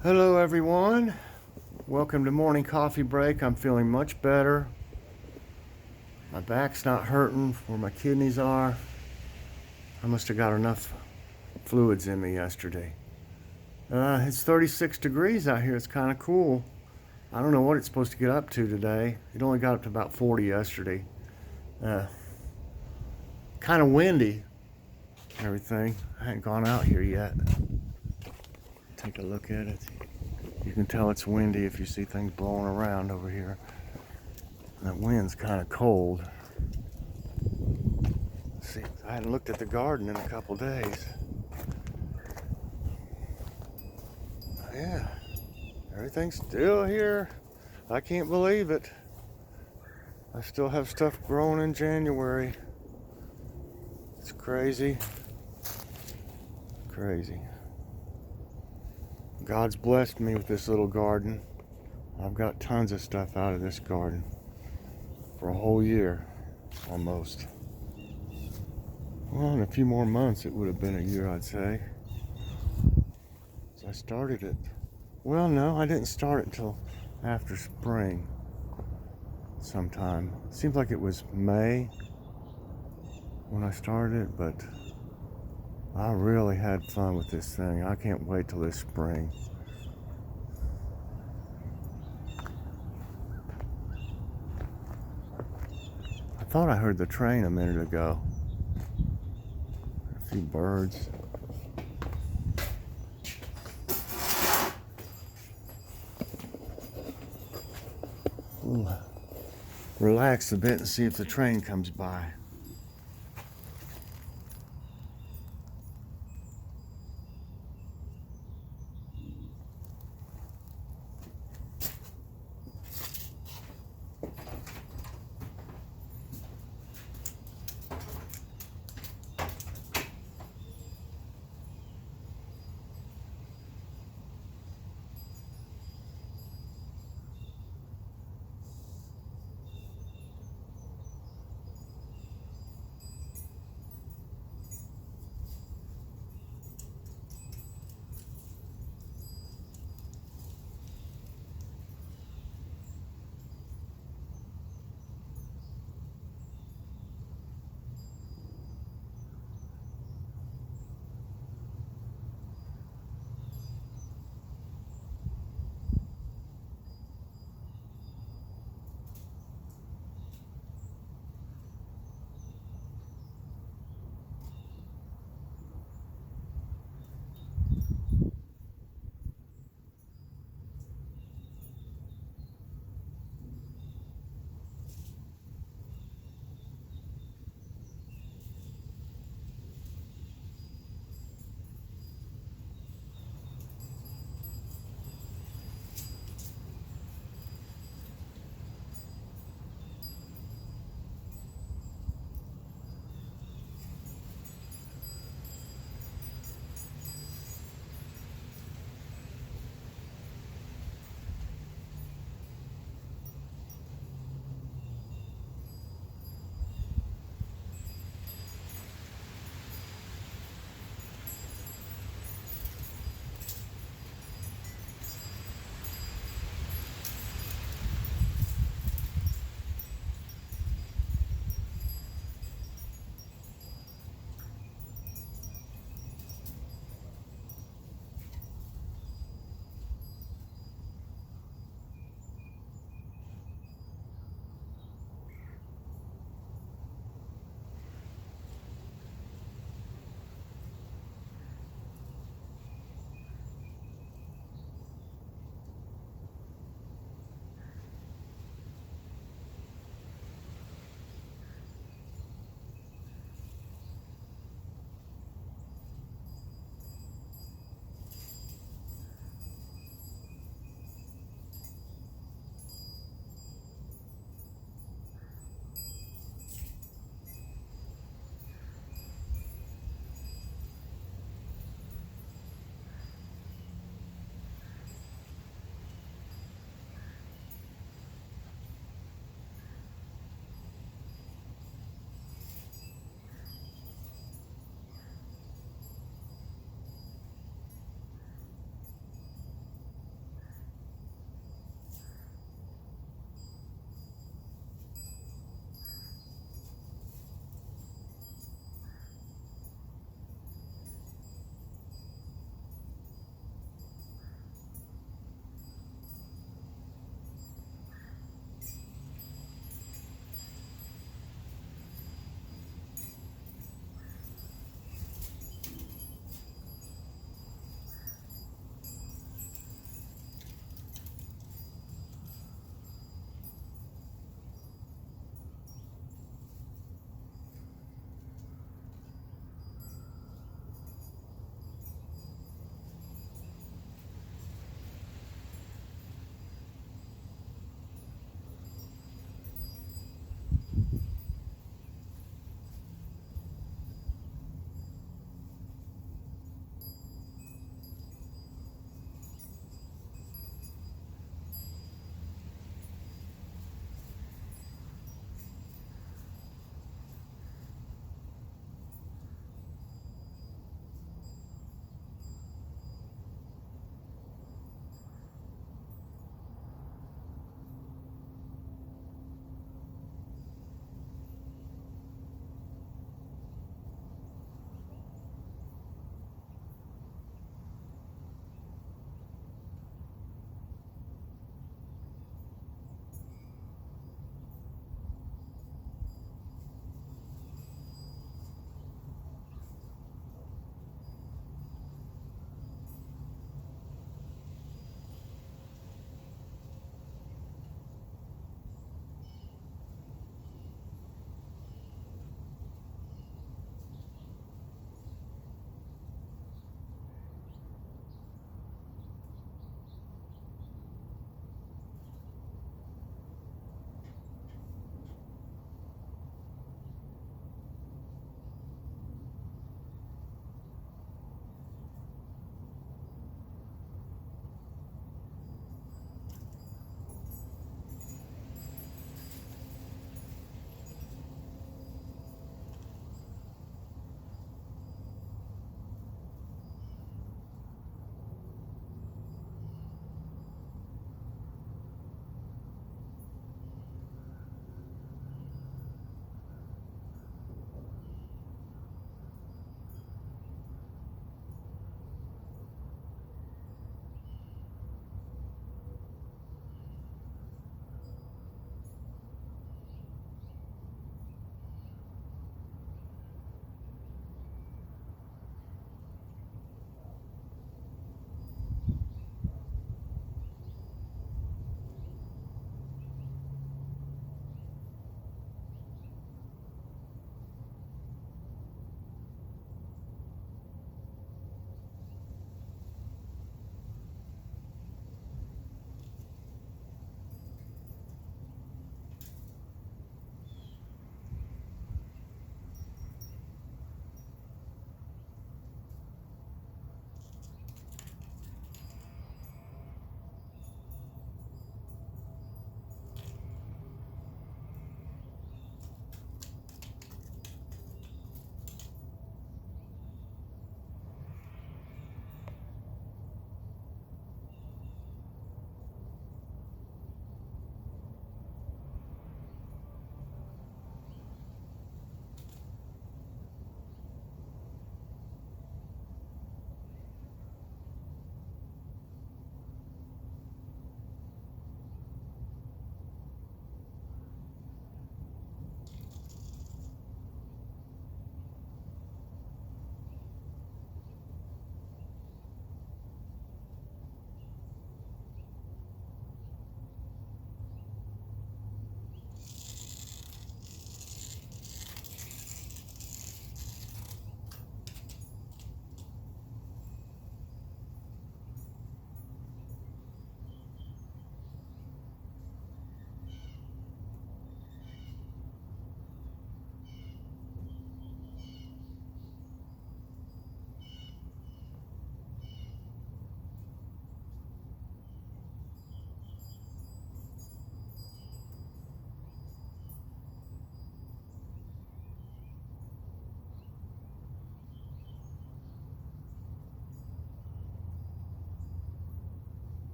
Hello, everyone. Welcome to morning coffee break. I'm feeling much better. My back's not hurting where my kidneys are. I must have got enough fluids in me yesterday. It's 36 degrees out here. It's kind of cool. I don't know what it's supposed to get up to today. It only got up to about 40 yesterday. Uh, kind of windy and everything. I hadn't gone out here yet. Take a look at it. You can tell it's windy if you see things blowing around over here. That wind's kind of cold. Let's see, I hadn't looked at the garden in a couple days. Yeah, everything's still here. I can't believe it. I still have stuff growing in January. It's crazy. Crazy. God's blessed me with this little garden. I've got tons of stuff out of this garden for a whole year, almost. Well, in a few more months, it would have been a year, I'd say. So I started it. Well, no, I didn't start it until after spring sometime. It seems like it was May when I started it, but I really had fun with this thing. I can't wait till this spring. I thought I heard the train a minute ago. A few birds. Ooh. Relax a bit and see if the train comes by.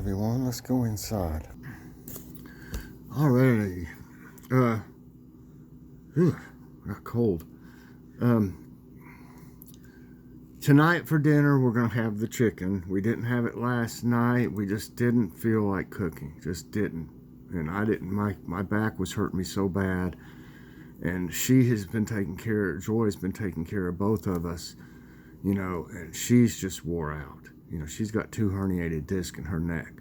everyone. Let's go inside. Alrighty. Got cold. Tonight for dinner, we're going to have the chicken. We didn't have it last night. We just didn't feel like cooking. Just didn't. And I didn't, my back was hurting me so bad. And she has been taking care, Joy's been taking care of both of us, you know, and she's just wore out. You know, she's got 2 herniated discs in her neck.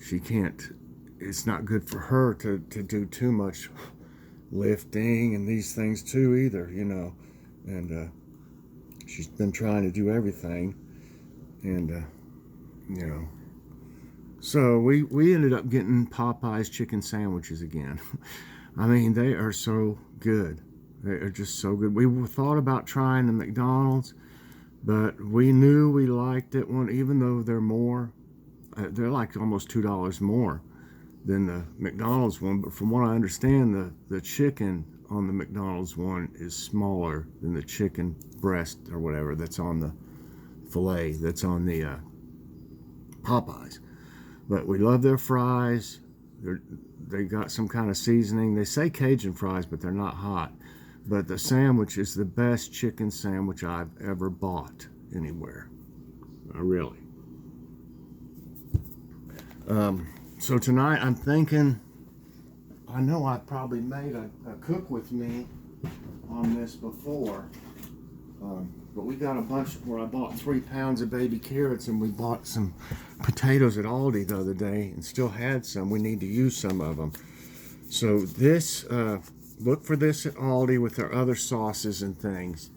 She can't, it's not good for her to do too much lifting and these things too either, you know. And she's been trying to do everything. And, you know, so we ended up getting Popeye's chicken sandwiches again. I mean, they are so good. They are just so good. We thought about trying the McDonald's, but we knew we liked it one, even though they're more. They're like almost $2 more than the McDonald's one. But from what I understand, the chicken on the McDonald's one is smaller than the chicken breast or whatever that's on the filet that's on the Popeyes. But we love their fries. They got some kind of seasoning. They say Cajun fries, but they're not hot. But the sandwich is the best chicken sandwich I've ever bought anywhere. Really. So tonight I'm thinking, I know I probably made a cook with me on this before. But we got a bunch where I bought 3 pounds of baby carrots, and we bought some potatoes at Aldi the other day and still had some. We need to use some of them. So this, look for this at Aldi with their other sauces and things.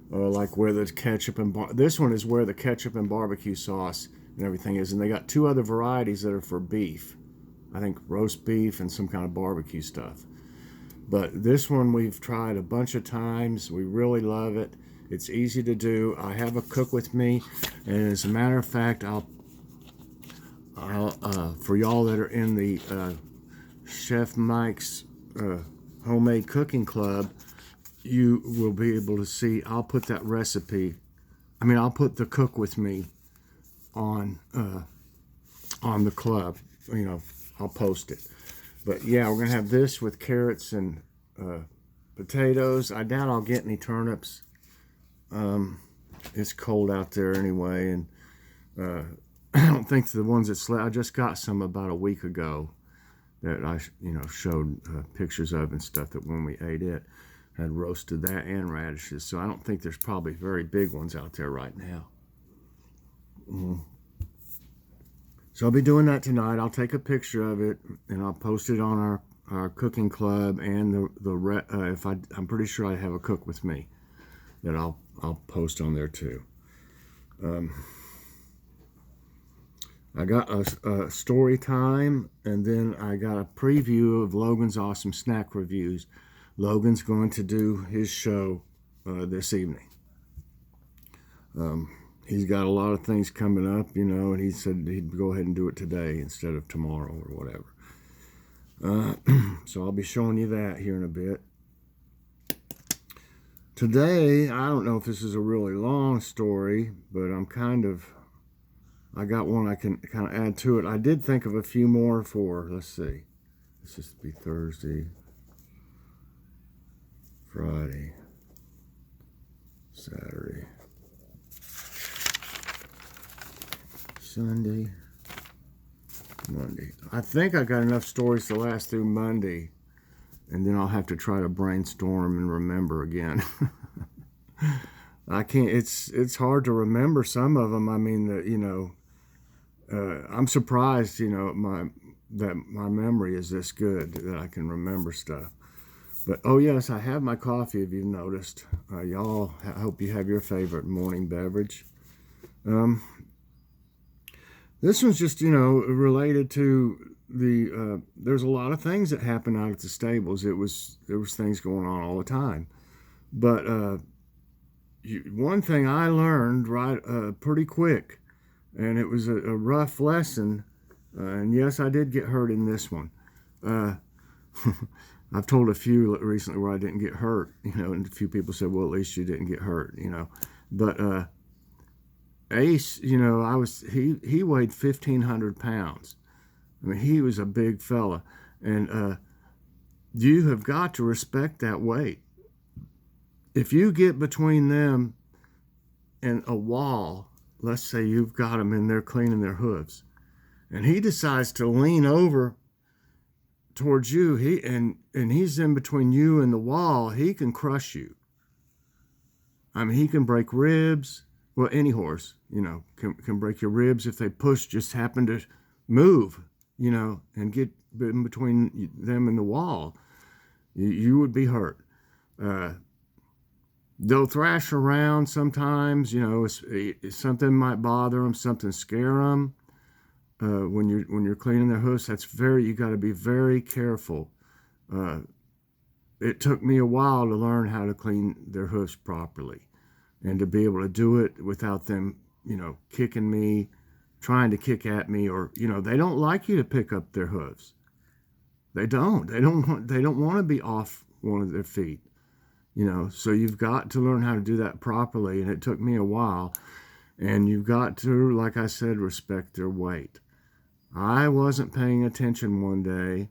Like where the ketchup and this one is where the ketchup and barbecue sauce and everything is. And they got 2 other varieties that are for beef. I think roast beef and some kind of barbecue stuff. But this one we've tried a bunch of times. We really love it. It's easy to do. I have a cook with me, and as a matter of fact, I'll for y'all that are in the Chef Mike's homemade cooking club, you will be able to see. I'll put that recipe. I'll put the cook with me on the club. You know, I'll post it. But yeah, we're gonna have this with carrots and potatoes. I doubt I'll get any turnips. It's cold out there anyway, and I don't think the ones that slept. I just got some about a week ago that I showed pictures of and stuff, that when we ate it had roasted that and radishes. So I don't think there's probably very big ones out there right now. So I'll be doing that tonight. I'll take a picture of it and I'll post it on our cooking club, and I'm pretty sure I have a cook with me that I'll post on there too. I got a story time, and then I got a preview of Logan's awesome snack reviews. Logan's going to do his show this evening. He's got a lot of things coming up, you know, and he said he'd go ahead and do it today instead of tomorrow or whatever. So I'll be showing you that here in a bit. Today, I don't know if this is a really long story, but I got one I can kind of add to it. I did think of a few more for, let's see. This is to be Thursday, Friday, Saturday, Sunday, Monday. I think I got enough stories to last through Monday, and then I'll have to try to brainstorm and remember again. I can't. It's hard to remember some of them. I mean, I'm surprised, that my memory is this good that I can remember stuff. But oh yes, I have my coffee. If you've noticed, y'all. I hope you have your favorite morning beverage. This one's just related to the. There's a lot of things that happen out at the stables. There was things going on all the time, but one thing I learned pretty quick, and it was a rough lesson. And yes, I did get hurt in this one. I've told a few recently where I didn't get hurt, and a few people said, well, at least you didn't get hurt, But Ace, he weighed 1,500 pounds. I mean, he was a big fella. And you have got to respect that weight. If you get between them and a wall, let's say you've got them in there cleaning their hooves, and he decides to lean over towards you, and he's in between you and the wall, he can crush you. I mean, he can break ribs. Well, any horse, can break your ribs if they just happen to move, and get in between them and the wall. You would be hurt. They'll thrash around sometimes, something might bother them, something scare them. When you're cleaning their hooves, you got to be very careful. It took me a while to learn how to clean their hooves properly, and to be able to do it without them, kicking me, trying to kick at me, or they don't like you to pick up their hooves. They don't want to be off one of their feet. So you've got to learn how to do that properly, and it took me a while. And you've got to, like I said, respect their weight. I wasn't paying attention one day.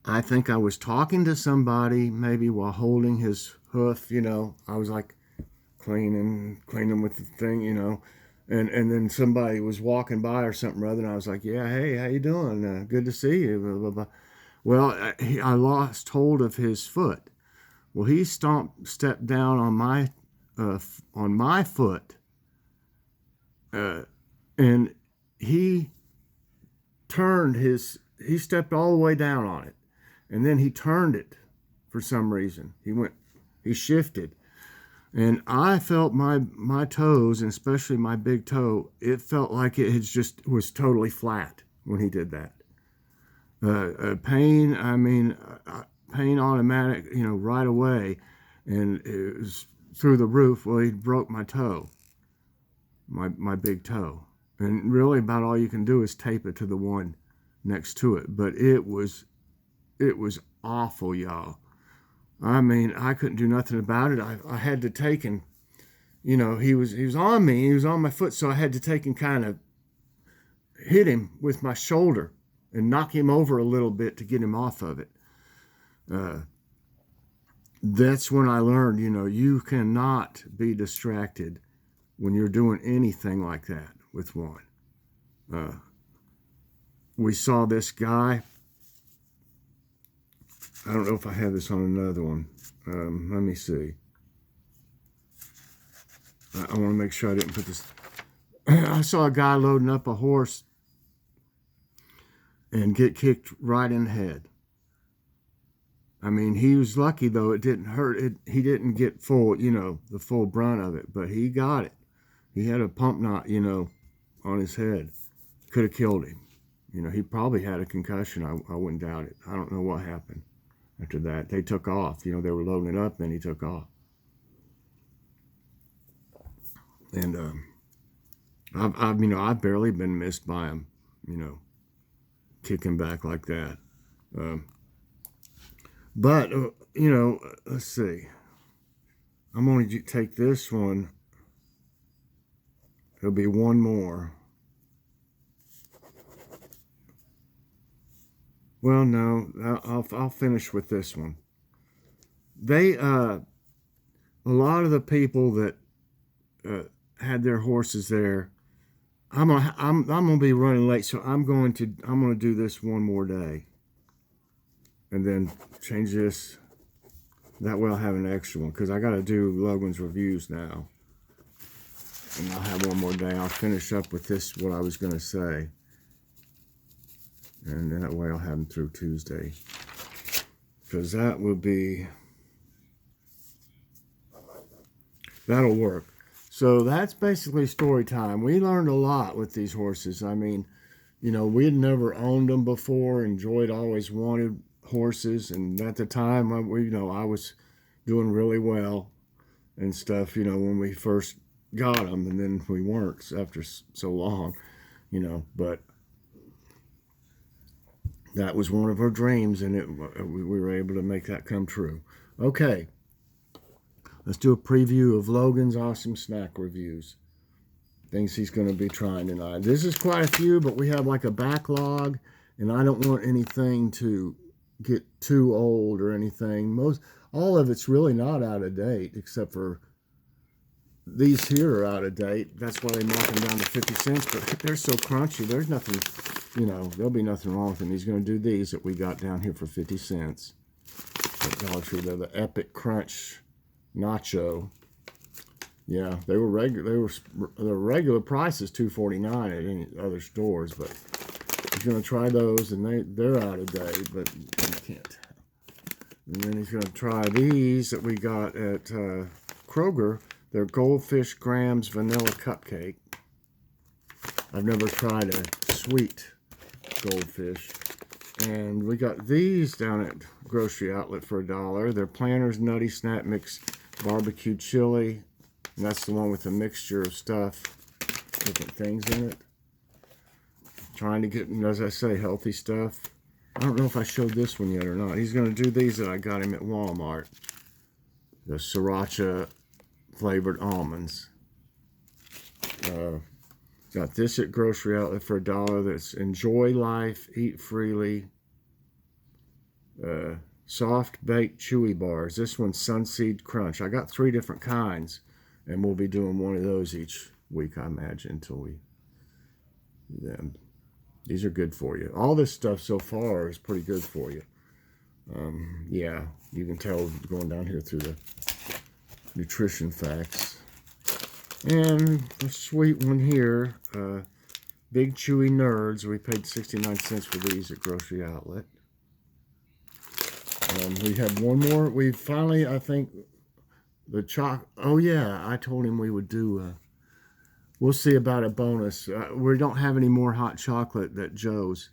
I think I was talking to somebody, maybe while holding his hoof, I was like cleaning with the thing, and then somebody was walking by or something rather, and I was like, yeah, hey, how you doing? Good to see you, blah, blah, blah. Well, I lost hold of his foot. Well, he stepped down on my foot, and he stepped all the way down on it, and then he turned it for some reason. He shifted, and I felt my toes, and especially my big toe, it felt like it was totally flat when he did that. Pain, pain automatic, right away, and it was through the roof. Well, he broke my toe, my big toe, and really about all you can do is tape it to the one next to it. But it was awful, y'all. I couldn't do nothing about it. I had to take him, he was on me, he was on my foot, so I had to take and kind of hit him with my shoulder and knock him over a little bit to get him off of it. That's when I learned, you cannot be distracted when you're doing anything like that with one. We saw this guy. I don't know if I have this on another one. Let me see. I want to make sure I didn't put this. I saw a guy loading up a horse and get kicked right in the head. He was lucky, though. It didn't hurt. He didn't get the full brunt of it, but he got it. He had a pump knot, on his head. Could have killed him. He probably had a concussion. I wouldn't doubt it. I don't know what happened after that. They took off. They were loading it up, and he took off. And I've barely been missed by him, kicking back like that. But, let's see. I'm going to take this one. There'll be one more. Well, no, I'll finish with this one. A lot of the people that had their horses there, I'm gonna be running late, so I'm gonna do this one more day, and then change this. That way I'll have an extra one, because I got to do Logan's reviews now, and I'll have one more day. I'll finish up with this, what I was gonna say, and that way I'll have them through Tuesday, because that'll work. So that's basically story time. We learned a lot with these horses. We had never owned them before, and Joy always wanted horses, and at the time, I was doing really well and stuff, when we first got them, and then we weren't after so long, but that was one of our dreams, and we were able to make that come true. Okay. Let's do a preview of Logan's awesome snack reviews. things he's going to be trying tonight. This is quite a few, but we have like a backlog, and I don't want anything to get too old or anything. All of it's really not out of date, except for these here are out of date. That's why they mark them down to 50 cents, but they're so crunchy. There's nothing, there'll be nothing wrong with them. He's going to do these that we got down here for 50 cents at Dollar Tree. They're the Epic Crunch Nacho. Yeah, they were regular. The regular price is $2.49 at any other stores, but he's going to try those, and they're out of date, but you can't. And then he's going to try these that we got at Kroger. They're Goldfish Grams Vanilla Cupcake. I've never tried a sweet goldfish. And we got these down at Grocery Outlet for $1. They're Planters Nutty Snap Mix Barbecue Chili. And that's the one with a mixture of stuff, different things in it. Trying to get, as I say, healthy stuff. I don't know if I showed this one yet or not. He's going to do these that I got him at Walmart. The Sriracha flavored almonds. Got this at Grocery Outlet for $1. That's Enjoy Life, Eat Freely. Soft baked chewy bars. This one's Sunseed Crunch. I got 3 different kinds, and we'll be doing one of those each week, I imagine, until we. These are good for you. All this stuff so far is pretty good for you. Yeah, you can tell going down here through the nutrition facts. And a sweet one here, Big Chewy Nerds. We paid 69 cents for these at Grocery Outlet. We have one more. We finally, I think, oh yeah, I told him we would do, we'll see about a bonus. We don't have any more hot chocolate that Joe's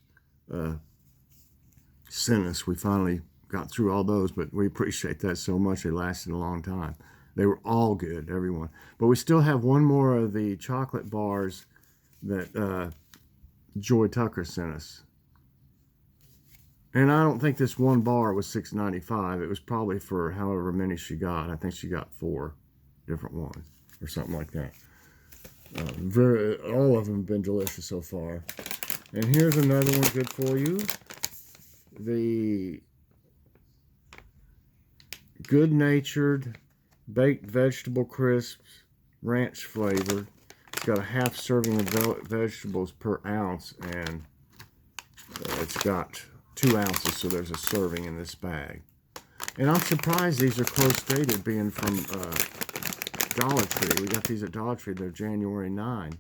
sent us. We finally got through all those, but we appreciate that so much. They lasted a long time. They were all good, everyone. But we still have one more of the chocolate bars that Joy Tucker sent us. And I don't think this one bar was $6.95. It was probably for however many she got. I think she got 4 different ones or something like that. All of them have been delicious so far. And here's another one good for you. The Good Natured Baked Vegetable Crisps, ranch flavored. It's got a half serving of vegetables per ounce, and it's got 2 ounces, so there's a serving in this bag. And I'm surprised these are close dated, being from Dollar Tree. We got these at Dollar Tree. They're January 9.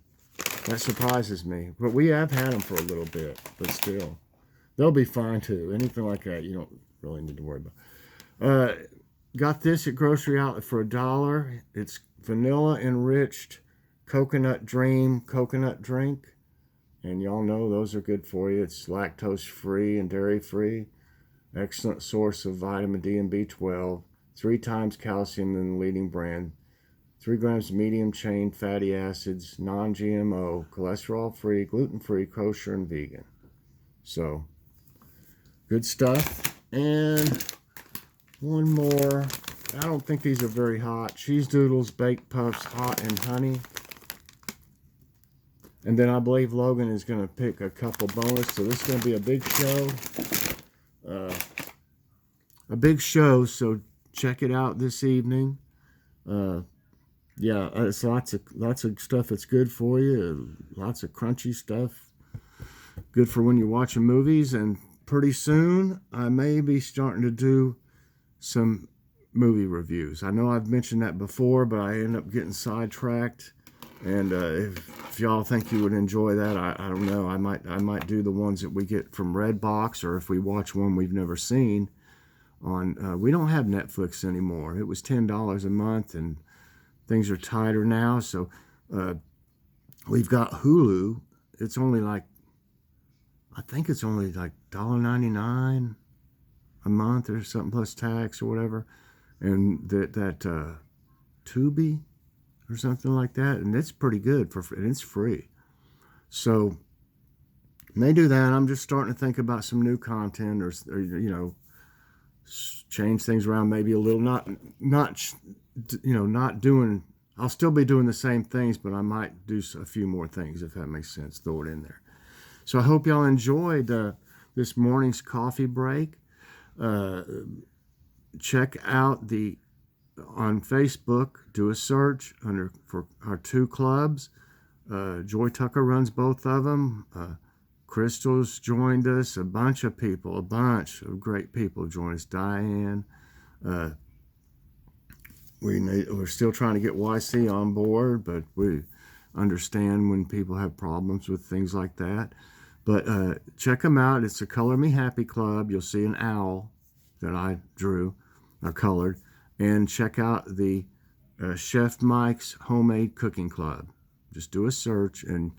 That surprises me. But we have had them for a little bit, but still. They'll be fine, too. Anything like that, you don't really need to worry about. Got this at Grocery Outlet for $1. It's vanilla enriched coconut dream coconut drink. And y'all know those are good for you. It's lactose free and dairy free. Excellent source of vitamin D and B12. 3 times calcium than the leading brand. 3 grams medium chain fatty acids, non-GMO, cholesterol free, gluten free, kosher, and vegan. So, good stuff. And one more. I don't think these are very hot. Cheese doodles, baked puffs, hot and honey. And then I believe Logan is going to pick a couple bonus. So this is going to be a big show. So check it out this evening. Yeah, it's lots of stuff that's good for you. Lots of crunchy stuff. Good for when you're watching movies. And pretty soon I may be starting to do some movie reviews. I know I've mentioned that before, but I end up getting sidetracked. And if y'all think you would enjoy that, I don't know. I might do the ones that we get from Redbox, or if we watch one we've never seen. We don't have Netflix anymore. It was $10 a month, and things are tighter now. So we've got Hulu. It's only like, I think it's only like $1.99 a month or something, plus tax or whatever. And that Tubi or something like that, and it's pretty good and it's free. So may do that. I'm just starting to think about some new content, or change things around maybe a little. Not doing. I'll still be doing the same things, but I might do a few more things, if that makes sense. Throw it in there. So I hope y'all enjoyed this morning's coffee break. Check out on Facebook, do a search for our 2 clubs. Joy Tucker runs both of them. Crystal's joined us. A bunch of great people joined us. Diane. We're still trying to get YC on board, but we understand when people have problems with things like that. But check them out. It's a Color Me Happy Club. You'll see an owl that I drew or colored. And check out the Chef Mike's Homemade Cooking Club. Just do a search and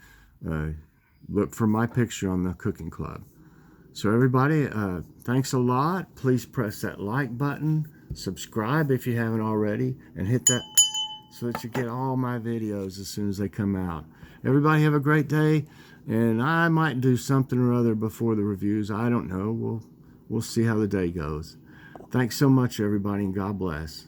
look for my picture on the cooking club. So everybody, thanks a lot. Please press that like button. Subscribe if you haven't already. And hit that so that you get all my videos as soon as they come out. Everybody have a great day. And I might do something or other before the reviews. I don't know. We'll see how the day goes. Thanks so much, everybody, and God bless.